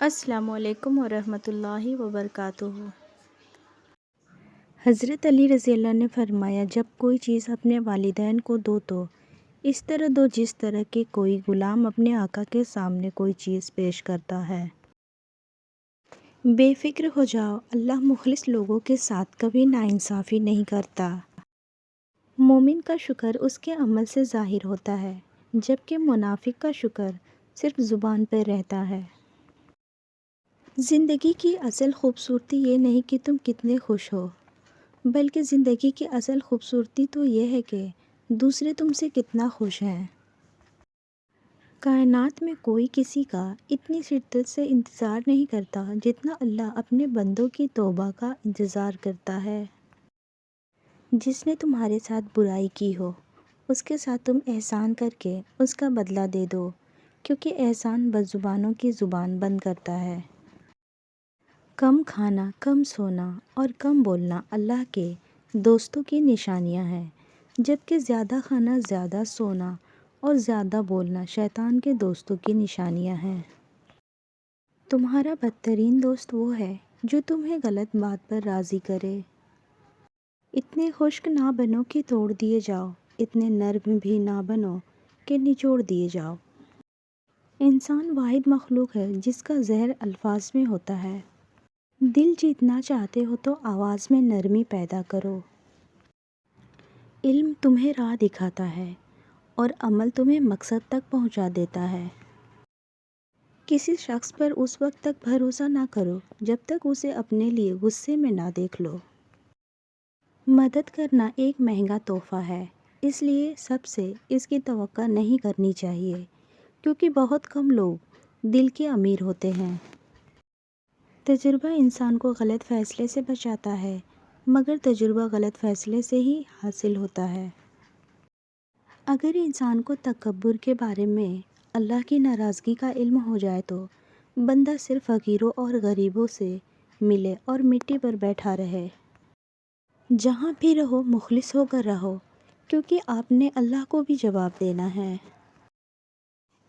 السلام علیکم ورحمۃ اللہ وبرکاتہ۔ حضرت علی رضی اللہ نے فرمایا، جب کوئی چیز اپنے والدین کو دو تو اس طرح دو جس طرح کہ کوئی غلام اپنے آقا کے سامنے کوئی چیز پیش کرتا ہے۔ بے فکر ہو جاؤ، اللہ مخلص لوگوں کے ساتھ کبھی ناانصافی نہیں کرتا۔ مومن کا شکر اس کے عمل سے ظاہر ہوتا ہے، جبکہ منافق کا شکر صرف زبان پر رہتا ہے۔ زندگی کی اصل خوبصورتی یہ نہیں کہ تم کتنے خوش ہو، بلکہ زندگی کی اصل خوبصورتی تو یہ ہے کہ دوسرے تم سے کتنا خوش ہیں۔ کائنات میں کوئی کسی کا اتنی شدت سے انتظار نہیں کرتا جتنا اللہ اپنے بندوں کی توبہ کا انتظار کرتا ہے۔ جس نے تمہارے ساتھ برائی کی ہو، اس کے ساتھ تم احسان کر کے اس کا بدلہ دے دو، کیونکہ احسان بدزبانوں کی زبان بند کرتا ہے۔ کم کھانا، کم سونا اور کم بولنا اللہ کے دوستوں کی نشانیاں ہیں، جبکہ زیادہ کھانا، زیادہ سونا اور زیادہ بولنا شیطان کے دوستوں کی نشانیاں ہیں۔ تمہارا بدترین دوست وہ ہے جو تمہیں غلط بات پر راضی کرے۔ اتنے خشک نہ بنو کہ توڑ دیے جاؤ، اتنے نرم بھی نہ بنو کہ نچوڑ دیے جاؤ۔ انسان واحد مخلوق ہے جس کا زہر الفاظ میں ہوتا ہے۔ دل جیتنا چاہتے ہو تو آواز میں نرمی پیدا کرو۔ علم تمہیں راہ دکھاتا ہے اور عمل تمہیں مقصد تک پہنچا دیتا ہے۔ کسی شخص پر اس وقت تک بھروسہ نہ کرو جب تک اسے اپنے لیے غصے میں نہ دیکھ لو۔ مدد کرنا ایک مہنگا تحفہ ہے، اس لیے سب سے اس کی توقع نہیں کرنی چاہیے، کیونکہ بہت کم لوگ دل کے امیر ہوتے ہیں۔ تجربہ انسان کو غلط فیصلے سے بچاتا ہے، مگر تجربہ غلط فیصلے سے ہی حاصل ہوتا ہے۔ اگر انسان کو تکبر کے بارے میں اللہ کی ناراضگی کا علم ہو جائے تو بندہ صرف فقیروں اور غریبوں سے ملے اور مٹی پر بیٹھا رہے۔ جہاں بھی رہو مخلص ہو کر رہو، کیونکہ آپ نے اللہ کو بھی جواب دینا ہے۔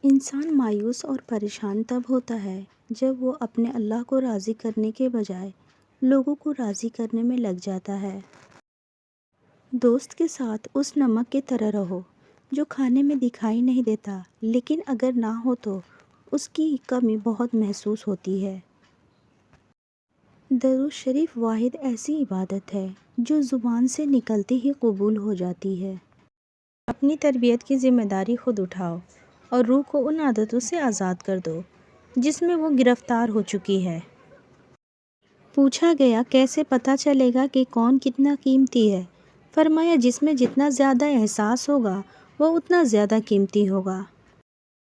انسان مایوس اور پریشان تب ہوتا ہے جب وہ اپنے اللہ کو راضی کرنے کے بجائے لوگوں کو راضی کرنے میں لگ جاتا ہے۔ دوست کے ساتھ اس نمک کی طرح رہو جو کھانے میں دکھائی نہیں دیتا، لیکن اگر نہ ہو تو اس کی کمی بہت محسوس ہوتی ہے۔ درود شریف واحد ایسی عبادت ہے جو زبان سے نکلتی ہی قبول ہو جاتی ہے۔ اپنی تربیت کی ذمہ داری خود اٹھاؤ اور روح کو ان عادتوں سے آزاد کر دو جس میں وہ گرفتار ہو چکی ہے۔ پوچھا گیا، کیسے پتہ چلے گا کہ کون کتنا قیمتی ہے؟ فرمایا، جس میں جتنا زیادہ احساس ہوگا وہ اتنا زیادہ قیمتی ہوگا۔